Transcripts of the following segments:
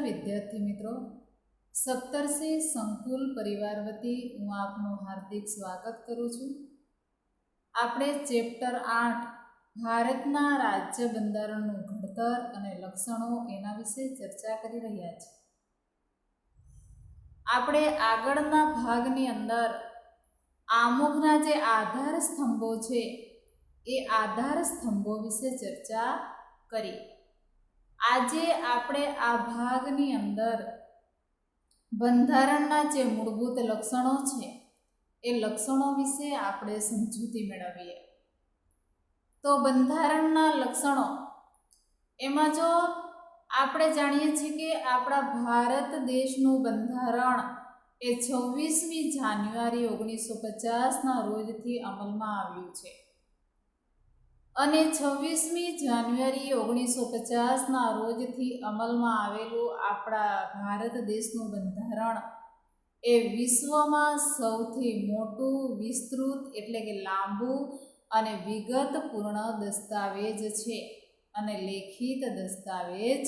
નમસ્કાર વિદ્યાર્થી મિત્રો, સપ્તર્ષિ સંકુલ પરિવાર વતી હું આપનું હાર્દિક સ્વાગત કરું છું. આપણે ચેપ્ટર 8 ભારતના રાજ્ય બંધારણનું ઘડતર અને લક્ષણો એના વિશે ચર્ચા કરી રહ્યા છીએ. આપણે આગળના ભાગની અંદર આમુખના જે આધાર સ્તંભો છે એ આધાર સ્તંભો વિશે ચર્ચા કરી. આજે આપણે આ ભાગની અંદર બંધારણના જે મૂળભૂત લક્ષણો છે એ લક્ષણો વિશે આપણે સમજૂતી મેળવીએ. તો બંધારણના લક્ષણો એમાં જો આપણે જાણીએ છીએ કે આપણા ભારત દેશનું બંધારણ એ 26મી જાન્યુઆરી 1950ના રોજથી અમલમાં આવ્યું છે અને 26મી જાન્યુઆરી 1950ના રોજથી અમલમાં આવેલું આપણા ભારત દેશનું બંધારણ એ વિશ્વમાં સૌથી મોટું, વિસ્તૃત એટલે કે લાંબુ અને વિગતપૂર્ણ દસ્તાવેજ છે અને લેખિત દસ્તાવેજ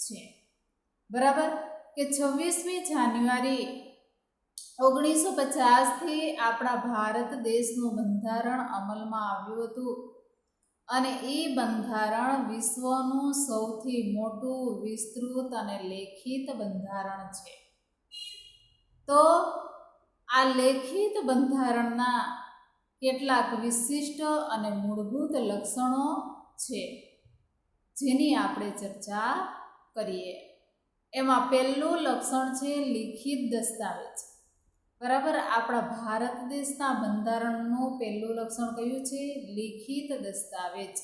છે. બરાબર કે 26મી જાન્યુઆરી 1950થી આપણા ભારત દેશનું બંધારણ અમલમાં આવ્યું હતું અને એ બંધારણ વિશ્વનું સૌથી મોટું, વિસ્તૃત અને લેખિત બંધારણ છે. તો આ લેખિત બંધારણના કેટલાક વિશિષ્ટ અને મૂળભૂત લક્ષણો છે જેની આપણે ચર્ચા કરીએ. એમાં પહેલું લક્ષણ છે લિખિત દસ્તાવેજ. બરાબર, આપણા ભારત દેશના બંધારણનું પહેલું લક્ષણ કયું છે? લિખિત દસ્તાવેજ.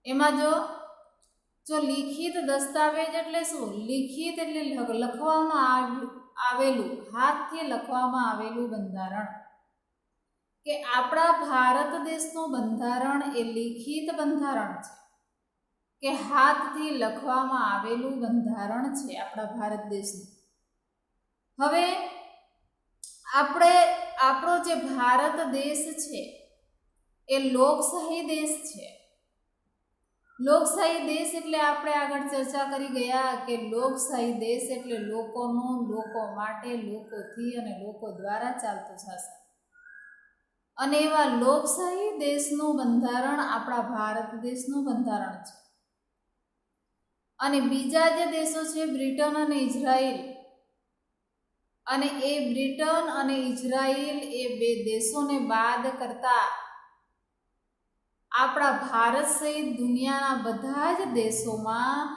એમાં જો લિખિત દસ્તાવેજ એટલે શું? લિખિત એટલે લખવામાં આવેલું, હાથથી લખવામાં આવેલું બંધારણ. કે આપણા ભારત દેશનું બંધારણ એ લિખિત બંધારણ છે કે હાથથી લખવામાં આવેલું બંધારણ છે આપણા ભારત દેશનું. હવે આપણો જે ભારત દેશ છે એ લોકશાહી દેશ છે. લોકશાહી દેશ એટલે આપણે આગળ ચર્ચા કરી ગયા કે લોકશાહી દેશ એટલે લોકોનું, લોકો માટે, લોકોથી અને લોકો દ્વારા ચાલતું શાસન. અને એવા લોકશાહી દેશનું બંધારણ આપણા ભારત દેશનું બંધારણ છે. અને બીજા જે દેશો છે બ્રિટન અને ઇઝરાયલ, અને એ બ્રિટન અને ઇઝરાયલ એ બે દેશોને બાદ કરતા આપણા ભારત સહિત દુનિયાના બધા જ દેશોમાં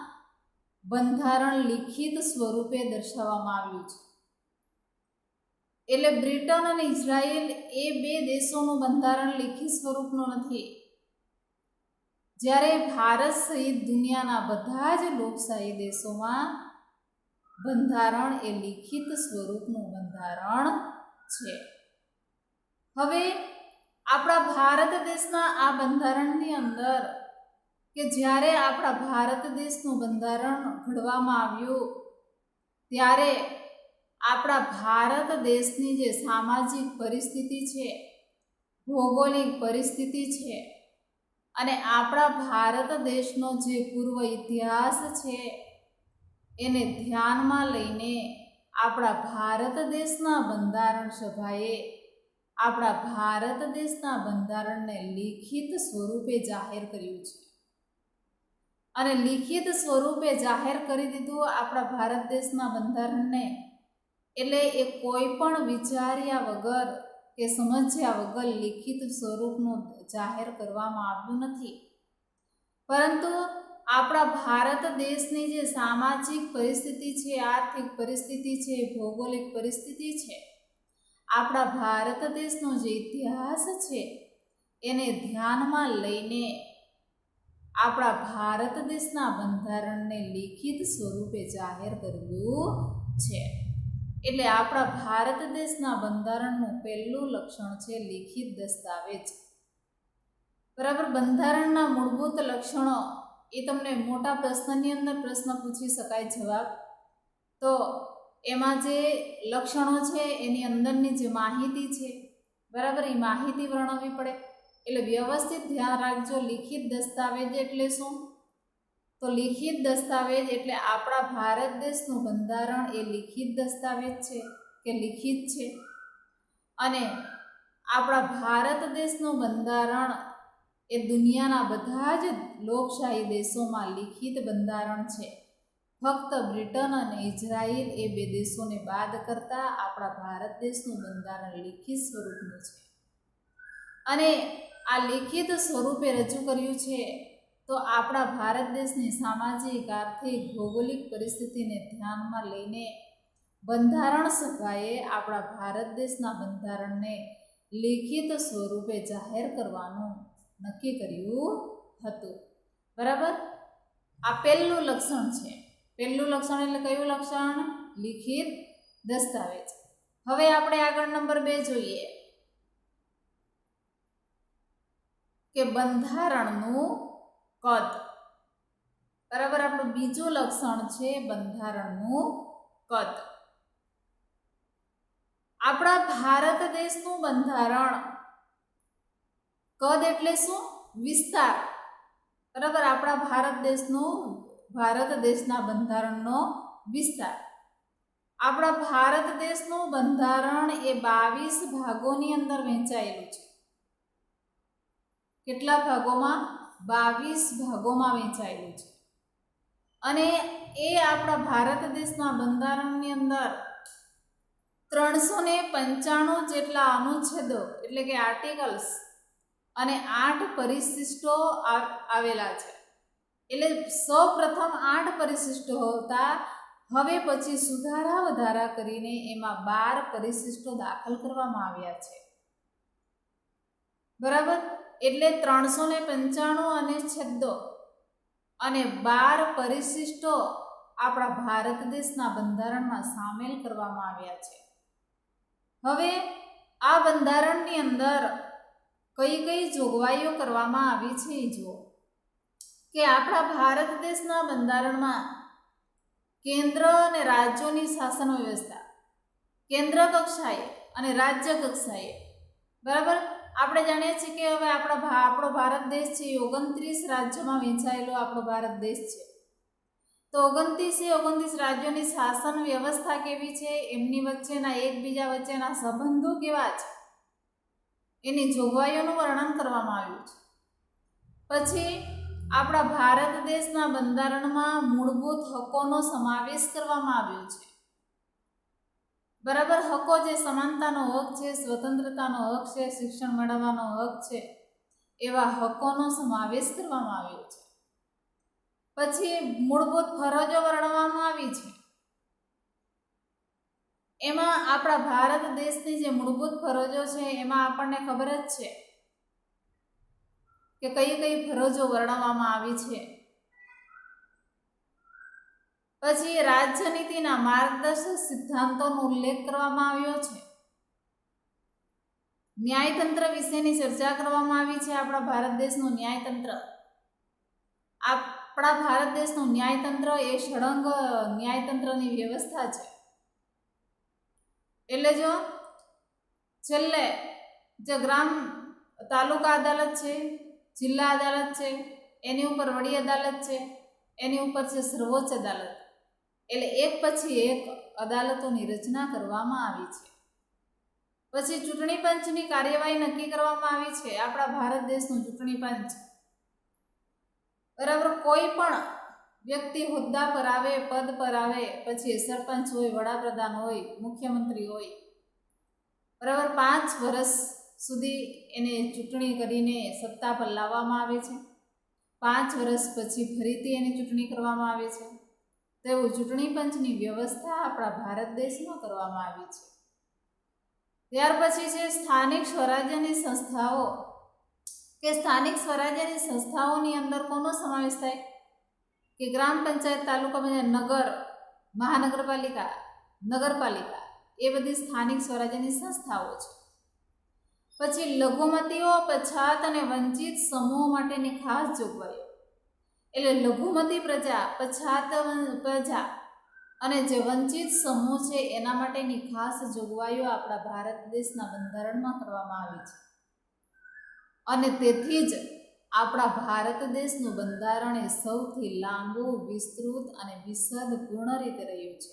બંધારણ લિખિત સ્વરૂપે દર્શાવવામાં આવ્યું છે. એટલે બ્રિટન અને ઇઝરાયલ એ બે દેશોનું બંધારણ લિખિત સ્વરૂપનું નથી, જ્યારે ભારત સહિત દુનિયાના બધા જ લોકશાહી દેશોમાં બંધારણ એ લિખિત સ્વરૂપનું બંધારણ છે. હવે આપણા ભારત દેશના આ બંધારણની અંદર કે જ્યારે આપણા ભારત દેશનું બંધારણ ઘડવામાં આવ્યું ત્યારે આપણા ભારત દેશની જે સામાજિક પરિસ્થિતિ છે, ભૌગોલિક પરિસ્થિતિ છે અને આપણા ભારત દેશનો જે પૂર્વ ઇતિહાસ છે એને ધ્યાનમાં લઈને આપણા ભારત દેશના બંધારણ સભાએ આપણા ભારત દેશના બંધારણને લિખિત સ્વરૂપે જાહેર કર્યું છે. અને લિખિત સ્વરૂપે જાહેર કરી દીધું આપણા ભારત દેશના બંધારણને, એટલે એ કોઈ પણ વિચાર્યા વગર કે સમજ્યા વગર લિખિત સ્વરૂપનું જાહેર કરવામાં આવ્યું નથી, પરંતુ આપણા ભારત દેશની જે સામાજિક પરિસ્થિતિ છે, આર્થિક પરિસ્થિતિ છે, ભૌગોલિક પરિસ્થિતિ છે, આપણા ભારત દેશનો જે ઇતિહાસ છે એને ધ્યાનમાં લઈને આપણા ભારત દેશના બંધારણને લિખિત સ્વરૂપે જાહેર કર્યું છે. એટલે આપણા ભારત દેશના બંધારણનું પહેલું લક્ષણ છે લિખિત દસ્તાવેજ. બરાબર, બંધારણના મૂળભૂત લક્ષણો એ તમને મોટા પ્રશ્નની અંદર પ્રશ્ન પૂછી શકાય જવાબ. તો એમાં જે લક્ષણો છે એની અંદરની જે માહિતી છે, બરાબર, એ માહિતી વર્ણવવી પડે. એટલે વ્યવસ્થિત ધ્યાન રાખજો, લિખિત દસ્તાવેજ એટલે શું? તો લિખિત દસ્તાવેજ એટલે આપણા ભારત દેશનું બંધારણ એ લિખિત દસ્તાવેજ છે કે લિખિત છે, અને આપણા ભારત દેશનું બંધારણ એ દુનિયાના બધા જ લોકશાહી દેશોમાં લિખિત બંધારણ છે. ફક્ત બ્રિટન અને ઇઝરાયલ એ બે દેશોને બાદ કરતાં આપણા ભારત દેશનું બંધારણ લિખિત સ્વરૂપનું છે. અને આ લિખિત સ્વરૂપે રજૂ કર્યું છે તો આપણા ભારત દેશની સામાજિક, આર્થિક, ભૌગોલિક પરિસ્થિતિને ધ્યાનમાં લઈને બંધારણ સભાએ આપણા ભારત દેશના બંધારણને લિખિત સ્વરૂપે જાહેર કરવાનું નક્કી કર્યું હતું. બરાબર, આ પહેલું લક્ષણ છે. પહેલું લક્ષણ એટલે કયું લક્ષણ? લિખિત દસ્તાવેજ. હવે આપણે આગળ નંબર 2 જોઈએ કે બંધારણનું કદ. બરાબર, આપણું બીજું લક્ષણ છે બંધારણનું કદ. આપણા ભારત દેશનું બંધારણ, કદ એટલે શું? વિસ્તાર. બરાબર, આપણા ભારત દેશના બંધારણનો વિસ્તાર. આપણા ભારત દેશનું બંધારણ એ 22 ભાગોની અંદર વહેંચાયેલું છે. કેટલા ભાગોમાં? 22 ભાગોમાં વહેંચાયેલું છે. અને એ આપણા ભારત દેશના બંધારણની અંદર 395 જેટલા અનુચ્છેદો એટલે કે આર્ટિકલ્સ અને 8 પરિશિષ્ટો આવેલા છે. એટલે સૌ પ્રથમ 8 પરિશિષ્ટો હતા, હવે પછી સુધારા વધારા કરીને એમાં 12 પરિશિષ્ટો દાખલ કરવામાં આવ્યા છે. બરાબર, એટલે 395 અનુચ્છેદો અને 12 પરિશિષ્ટો આપણા ભારત દેશના બંધારણમાં સામેલ કરવામાં આવ્યા છે. હવે આ બંધારણની અંદર કઈ કઈ જોગવાઈઓ કરવામાં આવી છે એ જુઓ કે આપણા ભારત દેશના બંધારણમાં કેન્દ્ર અને રાજ્યોની શાસન વ્યવસ્થા, કેન્દ્ર કક્ષાએ અને રાજ્ય કક્ષાએ. બરાબર, આપણે જાણીએ છીએ કે હવે આપણો ભારત દેશ છે એ 29 રાજ્યોમાં વહેંચાયેલો આપણો ભારત દેશ છે. તો 29 રાજ્યોની શાસન વ્યવસ્થા કેવી છે, એમની વચ્ચેના એકબીજા વચ્ચેના સંબંધો કેવા છે, એની જોગવાઈઓનું વર્ણન કરવામાં આવ્યું છે. પછી આપણા ભારત દેશના બંધારણમાં મૂળભૂત હકોનો સમાવેશ કરવામાં આવ્યો છે. બરાબર, હકો જે સમાનતાનો હક છે, સ્વતંત્રતાનો હક છે, શિક્ષણ મેળવવાનો હક છે, એવા હકોનો સમાવેશ કરવામાં આવ્યો છે. પછી મૂળભૂત ફરજો વર્ણવવામાં આવી છે. એમાં આપણા ભારત દેશની જે મૂળભૂત ફરજો છે એમાં આપણને ખબર જ છે કે કઈ કઈ ફરજો વર્ણવવામાં આવી છે. પછી રાજ્યનીતિના માર્ગદર્શક સિદ્ધાંતોનો ઉલ્લેખ કરવામાં આવ્યો છે. ન્યાયતંત્ર વિશેની ચર્ચા કરવામાં આવી છે. આપણા ભારત દેશનું ન્યાયતંત્ર, આપણા ભારત દેશનું ન્યાયતંત્ર એ સળંગ ન્યાયતંત્રની વ્યવસ્થા છે. એટલે જો છેલ્લે જે તાલુકા અદાલત છે, જિલ્લા અદાલત છે, એની ઉપર વડી અદાલત છે, એની ઉપર છે સર્વોચ્ચ અદાલત. એટલે એક પછી એક અદાલતોની રચના કરવામાં આવી છે. પછી ચૂંટણી પંચની કાર્યવાહી નક્કી કરવામાં આવી છે. આપણા ભારત દેશનું ચૂંટણી પંચ, બરાબર, કોઈ પણ વ્યક્તિ હોદ્દા પર આવે, પદ પર આવે, પછી સરપંચ હોય, વડાપ્રધાન હોય, મુખ્યમંત્રી હોય, બરાબર, 5 વર્ષ સુધી એને ચૂંટણી કરીને સત્તા પર લાવવામાં આવે છે. 5 વર્ષ પછી ફરીથી એની ચૂંટણી કરવામાં આવે છે. તેવું ચૂંટણી પંચની વ્યવસ્થા આપણા ભારત દેશમાં કરવામાં આવી છે. ત્યાર પછી છે સ્થાનિક સ્વરાજ્યની સંસ્થાઓ, કે સ્થાનિક સ્વરાજ્યની સંસ્થાઓની અંદર કોનો સમાવેશ થાય કે ગ્રામ પંચાયત, તાલુકા પંચાયત, નગર, મહાનગરપાલિકા, નગરપાલિકા, એ બધી સ્થાનિક સ્વરાજ્યની સંસ્થાઓ છે. પછી લઘુમતીઓ, પછાત અને વંચિત સમૂહો માટેની ખાસ જોગવાઈઓ. એટલે લઘુમતી પ્રજા, પછાત પ્રજા અને જે વંચિત સમૂહ છે એના માટેની ખાસ જોગવાઈઓ આપણા ભારત દેશના બંધારણમાં કરવામાં આવી છે. અને તેથી જ આપણા ભારત દેશનું બંધારણ એ સૌથી લાંબુ, વિસ્તૃત અને વિશદપૂર્ણ રીતે રહ્યું છે.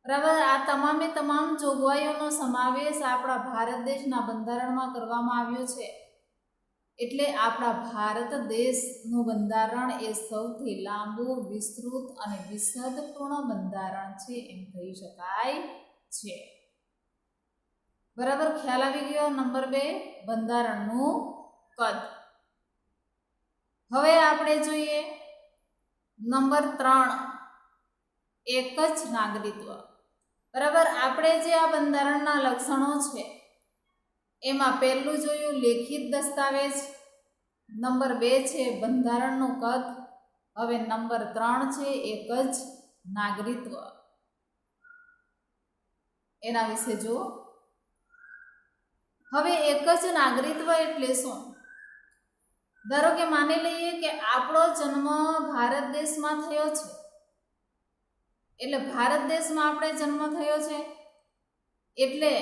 બરાબર, આ તમામ જોગવાઈઓનો સમાવેશ આપણા ભારત દેશના બંધારણમાં કરવામાં આવ્યો છે. એટલે આપણા ભારત દેશનું બંધારણ એ સૌથી લાંબુ, વિસ્તૃત અને વિશદપૂર્ણ બંધારણ છે એમ કહી શકાય છે. બરાબર, ખ્યાલ આવી ગયો. નંબર 2, બંધારણનું કદ. હવે આપણે જોઈએ નંબર 3, એક જ નાગરિકત્વ. બરાબર, આપણે જે આ બંધારણના લક્ષણો છે એમાં પહેલું જોયું લેખિત દસ્તાવેજ, નંબર 2 છે બંધારણનું કદ, હવે નંબર 3 છે એક જ નાગરિકત્વ. એના વિશે જો હવે એક જ નાગરિકત્વ એટલે શું? ધારો કે માની લઈએ કે આપણો જન્મ ભારત દેશમાં થયો છે, એટલે ભારત દેશમાં આપણે જન્મ થયો છે એટલે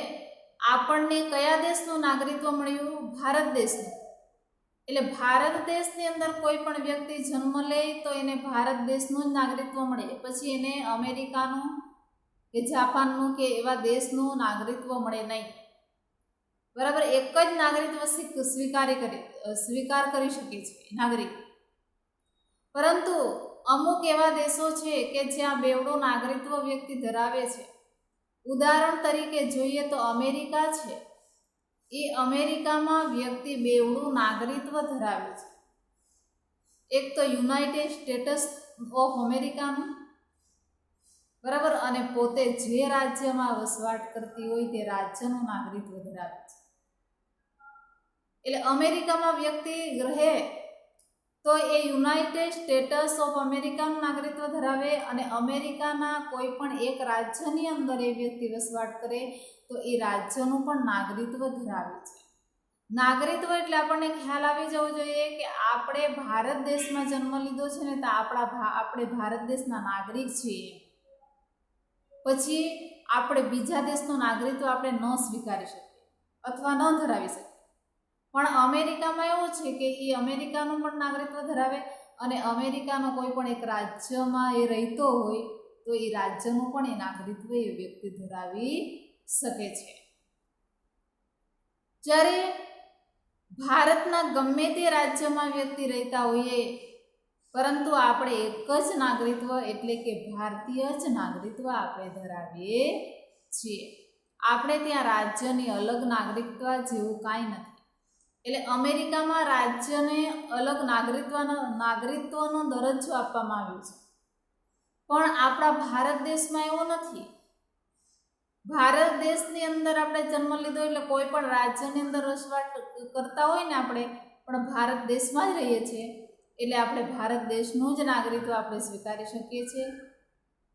આપણને કયા દેશનું નાગરિકત્વ મળ્યું? ભારત દેશનું. એટલે ભારત દેશની અંદર કોઈ પણ વ્યક્તિ જન્મ લે તો એને ભારત દેશનું જ નાગરિકત્વ મળે, પછી એને અમેરિકાનું કે જાપાનનું કે એવા દેશનું નાગરિકત્વ મળે નહીં. બરાબર, એક જ નાગરિકત્વ સ્વીકાર કરી શકે છે નાગરિક. પરંતુ અમુક એવા દેશો છે કે જ્યાં બેવડું નાગરિકત્વ વ્યક્તિ ધરાવે છે. ઉદાહરણ તરીકે જોઈએ તો અમેરિકા છે, એ અમેરિકામાં વ્યક્તિ બેવડું નાગરિકત્વ ધરાવે છે. એક તો યુનાઇટેડ સ્ટેટ્સ ઓફ અમેરિકાનું, બરાબર, અને પોતે જે રાજ્યમાં વસવાટ કરતી હોય તે રાજ્યનું નાગરિકત્વ ધરાવે છે. એટલે અમેરિકામાં વ્યક્તિ રહે તો એ યુનાઇટેડ સ્ટેટ્સ ઓફ અમેરિકાનું નાગરિકત્વ ધરાવે, અને અમેરિકાના કોઈ પણ એક રાજ્યની અંદર એ વ્યક્તિ વસવાટ કરે તો એ રાજ્યનું પણ નાગરિકત્વ ધરાવે છે. નાગરિકત્વ એટલે આપણને ખ્યાલ આવી જવો જોઈએ કે આપણે ભારત દેશમાં જન્મ લીધો છે ને તો આપણે ભારત દેશના નાગરિક છીએ. પછી આપણે બીજા દેશનું નાગરિકત્વ આપણે ન સ્વીકારી શકીએ અથવા ન ધરાવી શકીએ. પણ અમેરિકામાં એવું છે કે એ અમેરિકાનું પણ નાગરિકત્વ ધરાવે, અને અમેરિકાનો કોઈ પણ એક રાજ્યમાં એ રહેતો હોય તો એ રાજ્યનું પણ એ નાગરિકત્વ એ વ્યક્તિ ધરાવી શકે છે. જ્યારે ભારતના ગમે તે રાજ્યમાં વ્યક્તિ રહેતા હોઈએ, પરંતુ આપણે એક જ નાગરિકત્વ એટલે કે ભારતીય જ નાગરિકત્વ આપણે ધરાવીએ છીએ. આપણે ત્યાં રાજ્યની અલગ નાગરિકત્વ જેવું કાંઈ નથી. એટલે અમેરિકામાં રાજ્યને અલગ નાગરિકત્વનો દરજ્જો આપવામાં આવ્યો છે, પણ આપણા ભારત દેશમાં એવું નથી. ભારત દેશની અંદર આપણે જન્મ લીધો એટલે કોઈ પણ રાજ્યની અંદર વસવાટ કરતા હોય ને આપણે, પણ ભારત દેશમાં જ રહીએ છીએ એટલે આપણે ભારત દેશનું જ નાગરિકત્વ આપણે સ્વીકારી શકીએ છીએ.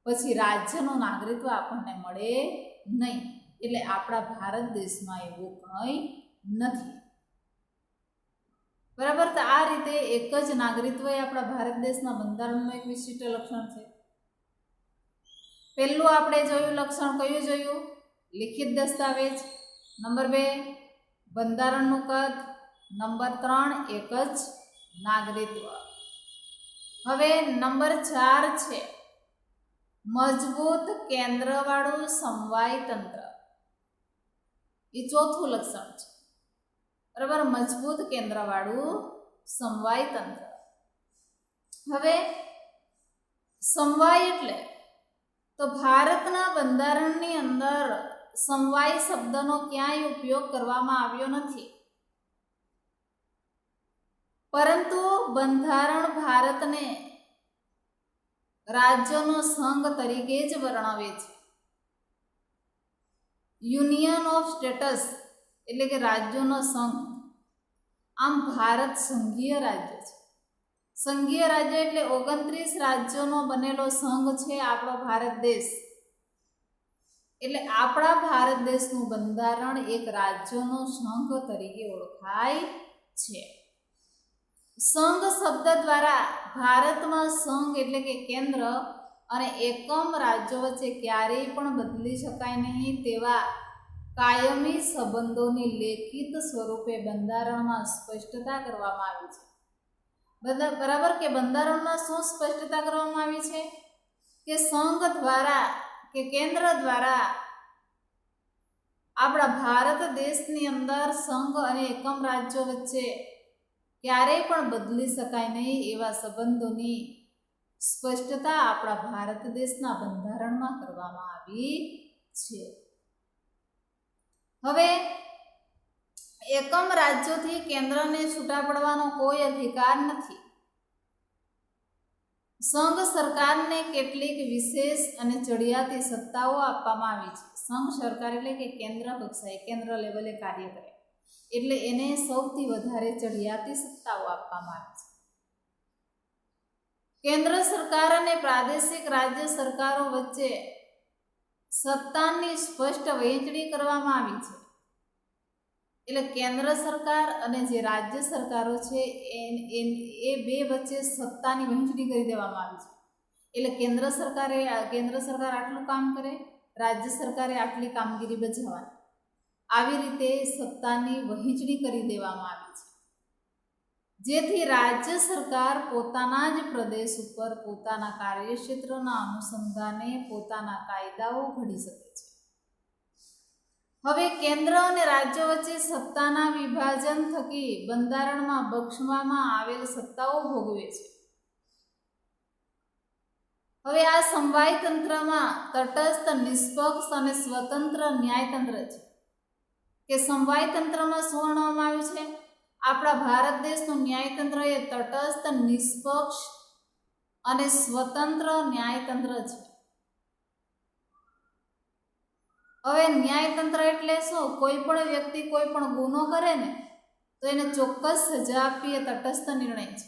પછી રાજ્યનું નાગરિકત્વ આપણને મળે નહીં. એટલે આપણા ભારત દેશમાં એવું કંઈ નથી. બરાબર, તો આ રીતે એક જ નાગરિકત્વ એ આપણા ભારત દેશના બંધારણનું એક વિશિષ્ટ લક્ષણ છે. પહેલું આપણે જોયું લક્ષણ કયું જોયું? લિખિત દસ્તાવેજ. નંબર 2 બંધારણનું કદ. નંબર 3 એક જ નાગરિકત્વ. હવે નંબર 4 છે મજબૂત કેન્દ્રવાળું સમવાય તંત્ર. એ ચોથું લક્ષણ છે. બરાબર, મજબૂત કેન્દ્રવાળું સમવાય તંત્ર. હવે સમવાય એટલે તો ભારતના બંધારણની અંદર સમવાય શબ્દનો ક્યાંય ઉપયોગ કરવામાં આવ્યો નથી, પરંતુ બંધારણ ભારતને રાજ્યનો સંઘ તરીકે જ વર્ણવે છે. યુનિયન ઓફ સ્ટેટ્સ એટલે કે રાજ્યોનો સંઘ. આમ ભારત સંઘીય રાજ્ય છે. સંઘીય રાજ્ય એટલે 29 રાજ્યોનો બનેલો સંઘ છે આપણો ભારત દેશ. એટલે આપણા ભારત દેશનું બંધારણ એક રાજ્યોનો સંઘ તરીકે ઓળખાય છે. સંઘ શબ્દ દ્વારા ભારતમાં સંઘ એટલે કે કેન્દ્ર અને એકમ રાજ્યો વચ્ચે ક્યારેય પણ બદલી શકાય નહીં તેવા કાયમી સંબંધોની લેખિત સ્વરૂપે બંધારણમાં સ્પષ્ટતા કરવામાં આવી છે. બરાબર કે બંધારણમાં શું સ્પષ્ટતા કરવામાં આવી છે કે સંઘ દ્વારા કે કેન્દ્ર દ્વારા આપણા ભારત દેશની અંદર સંઘ અને એકમ રાજ્યો વચ્ચે ક્યારેય પણ બદલી શકાય નહીં એવા સંબંધોની સ્પષ્ટતા આપણા ભારત દેશના બંધારણમાં કરવામાં આવી છે. હવે એકમ રાજ્યોથી કેન્દ્રને છૂટા પડવાનો કોઈ અધિકાર નથી. સંઘ સરકારને કેટલીક વિશેષ અને ચડિયાતી સત્તાઓ આપવામાં આવી છે. સંઘ સરકાર એટલે કે કેન્દ્ર કક્ષાએ કેન્દ્ર લેવલે કાર્ય કરે એટલે એને સૌથી વધારે ચડિયાતી સત્તાઓ આપવામાં આવી છે. કેન્દ્ર સરકાર અને પ્રાદેશિક રાજ્ય સરકારો વચ્ચે સત્તાની સ્પષ્ટ વહેંચણી કરવામાં આવી છે. એટલે કેન્દ્ર સરકાર અને જે રાજ્ય સરકારો છે એ બે વચ્ચે સત્તાની વહેંચણી કરી દેવામાં આવી છે. એટલે કેન્દ્ર સરકાર આટલું કામ કરે, રાજ્ય સરકારે આટલી કામગીરી બજાવવાની, આવી રીતે સત્તાની વહેંચણી કરી દેવામાં આવી છે. જેથી રાજ્ય સરકાર પોતાના જ પ્રદેશ ઉપર પોતાના કાર્યક્ષેત્રના અનુસંધાને પોતાના કાયદાઓ ઘડી શકે છે. હવે કેન્દ્ર અને રાજ્યો વચ્ચે સત્તાના વિભાજન થકી બંધારણમાં બક્ષવામાં આવેલ સત્તાઓ ભોગવે છે. હવે આ સમવાય તંત્રમાં તટસ્થ, નિષ્પક્ષ અને સ્વતંત્ર ન્યાયતંત્ર છે. કે સમવાય તંત્રમાં શું ગણવામાં આવ્યું છે? આપણા ભારત દેશનું ન્યાયતંત્ર એ તટસ્થ, નિષ્પક્ષ અને સ્વતંત્ર ન્યાયતંત્ર છે. હવે ન્યાયતંત્ર એટલે શું? કોઈ પણ વ્યક્તિ કોઈ પણ ગુનો કરે ને તો એને ચોક્કસ સજા આપવી એ તટસ્થ નિર્ણય છે.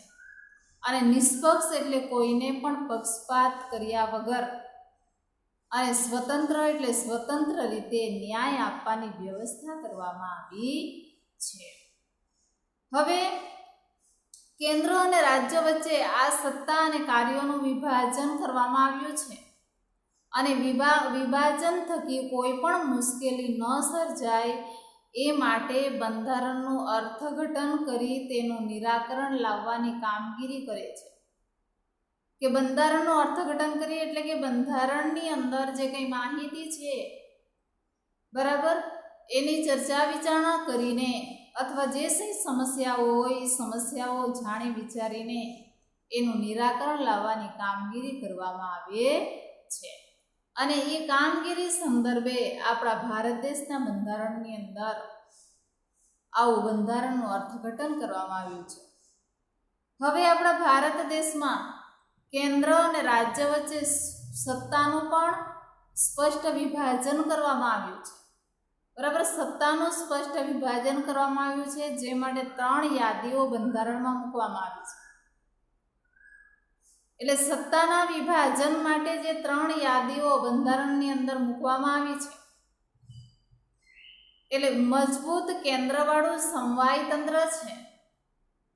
અને નિષ્પક્ષ એટલે કોઈને પણ પક્ષપાત કર્યા વગર, અને સ્વતંત્ર એટલે સ્વતંત્ર રીતે ન્યાય આપવાની વ્યવસ્થા કરવામાં આવી છે. હવે કેન્દ્ર અને રાજ્ય વચ્ચે આ સત્તા અને કાર્યોનું વિભાજન કરવામાં આવ્યું છે. અને વિભાજન થકી કોઈ પણ મુશ્કેલી ન સર્જાય એ માટે બંધારણનું અર્થઘટન કરી તેનું નિરાકરણ લાવવાની કામગીરી કરે છે. કે બંધારણનું અર્થઘટન કરીએ એટલે કે બંધારણની અંદર જે કંઈ માહિતી છે, બરાબર, એની ચર્ચા વિચારણા કરીને અથવા જે કંઈ સમસ્યાઓ હોય એ સમસ્યાઓ જાણી વિચારીને એનું નિરાકરણ લાવવાની કામગીરી કરવામાં આવે છે. અને એ કામગીરી સંદર્ભે આપણા ભારત દેશના બંધારણની અંદર આવું બંધારણનું અર્થઘટન કરવામાં આવ્યું છે. હવે આપણા ભારત દેશમાં કેન્દ્ર અને રાજ્ય વચ્ચે સત્તાનું પણ સ્પષ્ટ વિભાજન કરવામાં આવ્યું છે. બરાબર, સત્તાનું સ્પષ્ટ વિભાજન કરવામાં આવ્યું છે, જે માટે 3 યાદીઓ બંધારણમાં મૂકવામાં આવી છે. એટલે સત્તાના વિભાજન માટે જે 3 યાદીઓ બંધારણની અંદર મૂકવામાં આવી છે, એટલે મજબૂત કેન્દ્રવાળું સમવાય તંત્ર છે.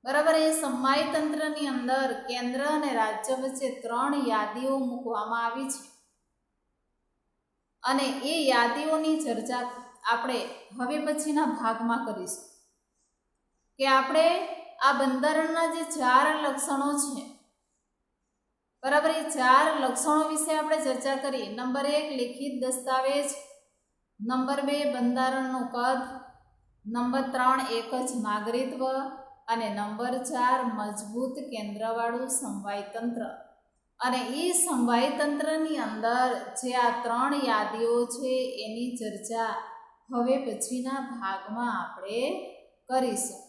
બરાબર, એ સમવાય તંત્રની અંદર કેન્દ્ર અને રાજ્ય વચ્ચે 3 યાદીઓ મૂકવામાં આવી છે. અને એ યાદીઓની ચર્ચા આપણે હવે પછીના ભાગમાં કરીશું. કે આપણે આ બંધારણના જે 4 લક્ષણો છે, બરાબર, એ 4 લક્ષણો વિશે આપણે ચર્ચા કરી. નંબર 1 લિખિત દસ્તાવેજ, નંબર 2 બંધારણનું કદ, નંબર 3 એક જ નાગરિકત્વ, અને નંબર 4 મજબૂત કેન્દ્રવાળું સમવાય તંત્ર. અને એ સમવાય તંત્રની અંદર જે આ 3 યાદીઓ છે એની ચર્ચા હવે પછીના ભાગમાં આપણે કરીશું.